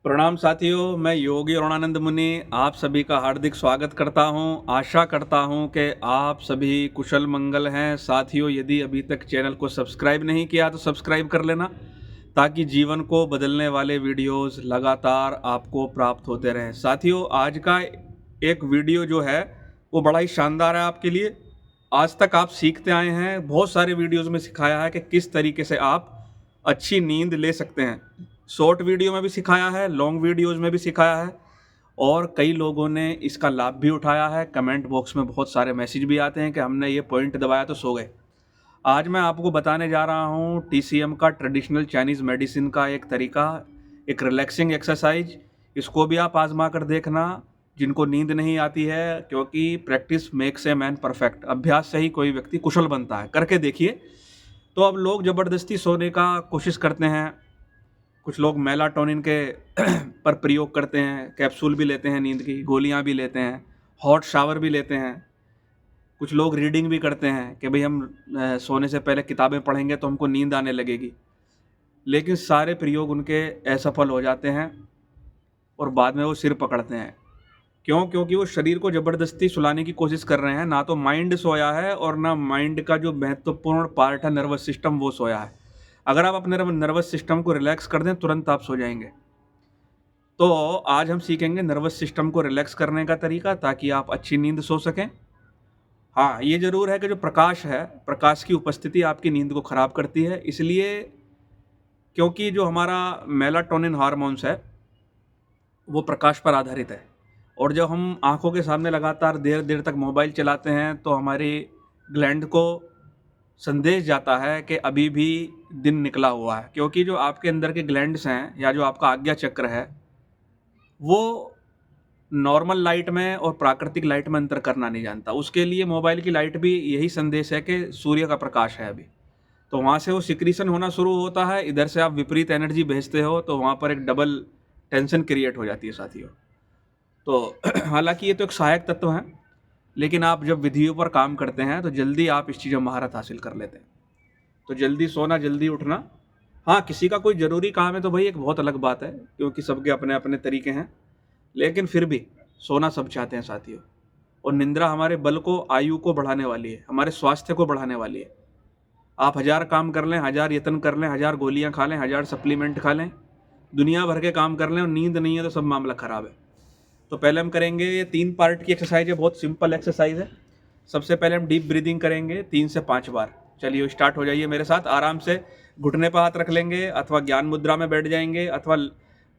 प्रणाम साथियों, मैं योगी अरुणानंद मुनि आप सभी का हार्दिक स्वागत करता हूं। आशा करता हूं कि आप सभी कुशल मंगल हैं। साथियों, यदि अभी तक चैनल को सब्सक्राइब नहीं किया तो सब्सक्राइब कर लेना, ताकि जीवन को बदलने वाले वीडियोस लगातार आपको प्राप्त होते रहें। साथियों, आज का एक वीडियो जो है वो बड़ा ही शानदार है आपके लिए। आज तक आप सीखते आए हैं, बहुत सारे वीडियोस में सिखाया है कि किस तरीके से आप अच्छी नींद ले सकते हैं। शॉर्ट वीडियो में भी सिखाया है, लॉन्ग वीडियोस में भी सिखाया है, और कई लोगों ने इसका लाभ भी उठाया है। कमेंट बॉक्स में बहुत सारे मैसेज भी आते हैं कि हमने ये पॉइंट दबाया तो सो गए। आज मैं आपको बताने जा रहा हूँ टीसीएम का, ट्रेडिशनल चाइनीज़ मेडिसिन का एक तरीका, एक रिलैक्सिंग एक्सरसाइज। इसको भी आप आजमा कर देखना जिनको नींद नहीं आती है, क्योंकि practice makes a man perfect. अभ्यास से ही कोई व्यक्ति कुशल बनता है, करके देखिए। तो अब लोग ज़बरदस्ती सोने का कोशिश करते हैं, कुछ लोग मेलाटोनिन के पर प्रयोग करते हैं, कैप्सूल भी लेते हैं, नींद की गोलियां भी लेते हैं, हॉट शावर भी लेते हैं। कुछ लोग रीडिंग भी करते हैं कि भाई हम सोने से पहले किताबें पढ़ेंगे तो हमको नींद आने लगेगी। लेकिन सारे प्रयोग उनके असफल हो जाते हैं और बाद में वो सिर पकड़ते हैं। क्यों? क्योंकि वो शरीर को ज़बरदस्ती सुलाने की कोशिश कर रहे हैं। ना तो माइंड सोया है और ना माइंड का जो महत्वपूर्ण पार्ट है नर्वस सिस्टम, वो सोया है। अगर आप अपने नर्वस सिस्टम को रिलैक्स कर दें, तुरंत आप सो जाएंगे। तो आज हम सीखेंगे नर्वस सिस्टम को रिलैक्स करने का तरीका, ताकि आप अच्छी नींद सो सकें। हाँ, ये ज़रूर है कि जो प्रकाश है, प्रकाश की उपस्थिति आपकी नींद को ख़राब करती है। इसलिए, क्योंकि जो हमारा मेलाटोनिन हार्मोन्स है वो प्रकाश पर आधारित है, और जब हम आंखों के सामने लगातार देर देर तक मोबाइल चलाते हैं तो हमारी ग्लैंड को संदेश जाता है कि अभी भी दिन निकला हुआ है। क्योंकि जो आपके अंदर के ग्लैंड्स हैं, या जो आपका आज्ञा चक्र है, वो नॉर्मल लाइट में और प्राकृतिक लाइट में अंतर करना नहीं जानता। उसके लिए मोबाइल की लाइट भी यही संदेश है कि सूर्य का प्रकाश है अभी। तो वहाँ से वो सिक्रीशन होना शुरू होता है, इधर से आप विपरीत एनर्जी भेजते हो, तो वहाँ पर एक डबल टेंशन क्रिएट हो जाती है साथियों। तो हालांकि ये तो एक सहायक तत्व है, लेकिन आप जब विधियों पर काम करते हैं तो जल्दी आप इस चीज़ में महारत हासिल कर लेते हैं। तो जल्दी सोना, जल्दी उठना। हाँ, किसी का कोई ज़रूरी काम है तो भाई एक बहुत अलग बात है, क्योंकि सबके अपने अपने तरीके हैं। लेकिन फिर भी सोना सब चाहते हैं साथियों। और निंद्रा हमारे बल को, आयु को बढ़ाने वाली है, हमारे स्वास्थ्य को बढ़ाने वाली है। आप 1000 काम कर लें, 1000 यत्न कर लें, 1000 गोलियां खा लें, 1000 सप्लीमेंट खा लें, दुनिया भर के काम कर लें, और नींद नहीं है तो सब मामला ख़राब है। तो पहले हम करेंगे, ये 3 पार्ट की एक्सरसाइज है, बहुत सिंपल एक्सरसाइज है। सबसे पहले हम डीप ब्रीदिंग करेंगे 3 से 5 बार। चलिए स्टार्ट हो जाइए मेरे साथ। आराम से घुटने पर हाथ रख लेंगे, अथवा ज्ञान मुद्रा में बैठ जाएंगे, अथवा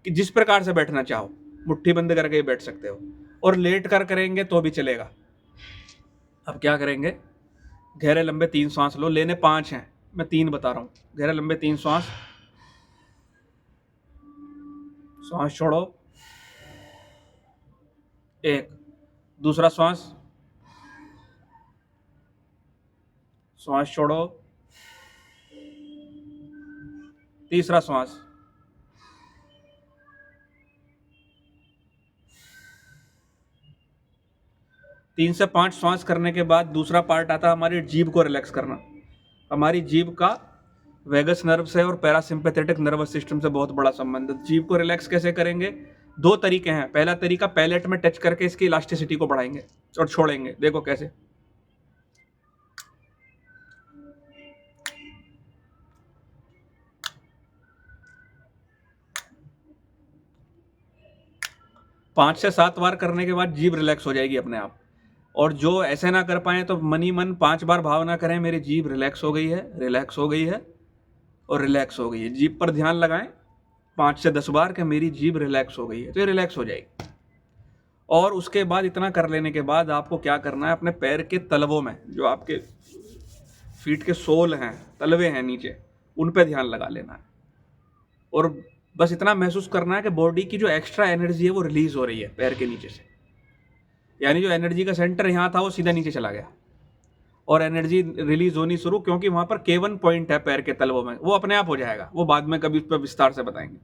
जिस प्रकार से बैठना चाहो, मुट्ठी बंद करके ही बैठ सकते हो, और लेट कर करेंगे तो भी चलेगा। अब क्या करेंगे, गहरे लंबे 3 सांस लो। लेने 5 हैं, मैं 3 बता रहा हूँ। गहरे लंबे 3 सांस, सांस छोड़ो, 1। दूसरा सांस, सांस छोड़ो, तीसरा सांस, तीन से 5 सांस करने के बाद दूसरा पार्ट आता है हमारी जीभ को रिलैक्स करना। हमारी जीभ का वेगस नर्व से और पैरासिम्पैथेटिक नर्वस सिस्टम से बहुत बड़ा संबंध है। जीभ को रिलैक्स कैसे करेंगे? 2 तरीके हैं। पहला तरीका, पैलेट में टच करके इसकी इलास्टिसिटी को बढ़ाएंगे और छोड़ेंगे। देखो कैसे। पाँच से 7 बार करने के बाद जीभ रिलैक्स हो जाएगी अपने आप। और जो ऐसे ना कर पाए तो मन ही मन 5 बार भावना करें, मेरी जीभ रिलैक्स हो गई है, रिलैक्स हो गई है और रिलैक्स हो गई है। जीभ पर ध्यान लगाएं 5 से 10 बार कि मेरी जीभ रिलैक्स हो गई है, तो ये रिलैक्स हो जाएगी। और उसके बाद इतना कर लेने के बाद आपको क्या करना है, अपने पैर के तलवों में, जो आपके फीट के सोल हैं, तलवे हैं नीचे, उन पे ध्यान लगा लेना है। और बस इतना महसूस करना है कि बॉडी की जो एक्स्ट्रा एनर्जी है वो रिलीज हो रही है पैर के नीचे से। यानी जो एनर्जी का सेंटर यहाँ था वो सीधा नीचे चला गया, और एनर्जी रिलीज होनी शुरू, क्योंकि वहाँ पर K1 पॉइंट है पैर के तलवों में। वो अपने आप हो जाएगा, वो बाद में कभी उस पर विस्तार से बताएंगे।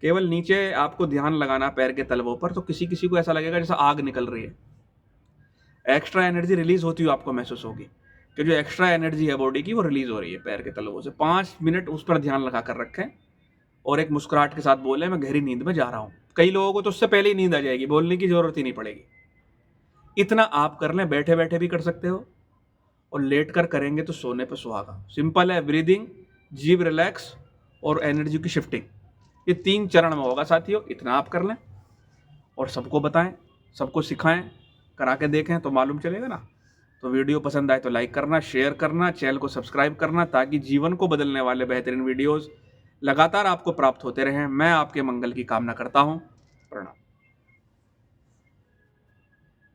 केवल नीचे आपको ध्यान लगाना पैर के तलवों पर, तो किसी किसी को ऐसा लगेगा जैसा आग निकल रही है। एक्स्ट्रा एनर्जी रिलीज होती हुई आपको महसूस होगी कि जो एक्स्ट्रा एनर्जी है बॉडी की वो रिलीज हो रही है पैर के तलवों से। 5 मिनट उस पर ध्यान लगा कर रखें, और एक मुस्कुराहट के साथ बोले मैं गहरी नींद में जा रहा हूँ। कई लोगों को तो उससे पहले ही नींद आ जाएगी, बोलने की जरूरत ही नहीं पड़ेगी। इतना आप कर लें, बैठे बैठे भी कर सकते हो और लेट कर करेंगे तो सोने पे सुहागा। सिंपल है, ब्रीदिंग, जीभ रिलैक्स और एनर्जी की शिफ्टिंग, ये 3 चरण में होगा साथियों। इतना आप कर लें और सबको बताएं, सबको सिखाएं, करा के देखें तो मालूम चलेगा ना। तो वीडियो पसंद आए तो लाइक करना, शेयर करना, चैनल को सब्सक्राइब करना, ताकि जीवन को बदलने वाले बेहतरीन वीडियोस लगातार आपको प्राप्त होते रहें। मैं आपके मंगल की कामना करता हूँ। प्रणाम।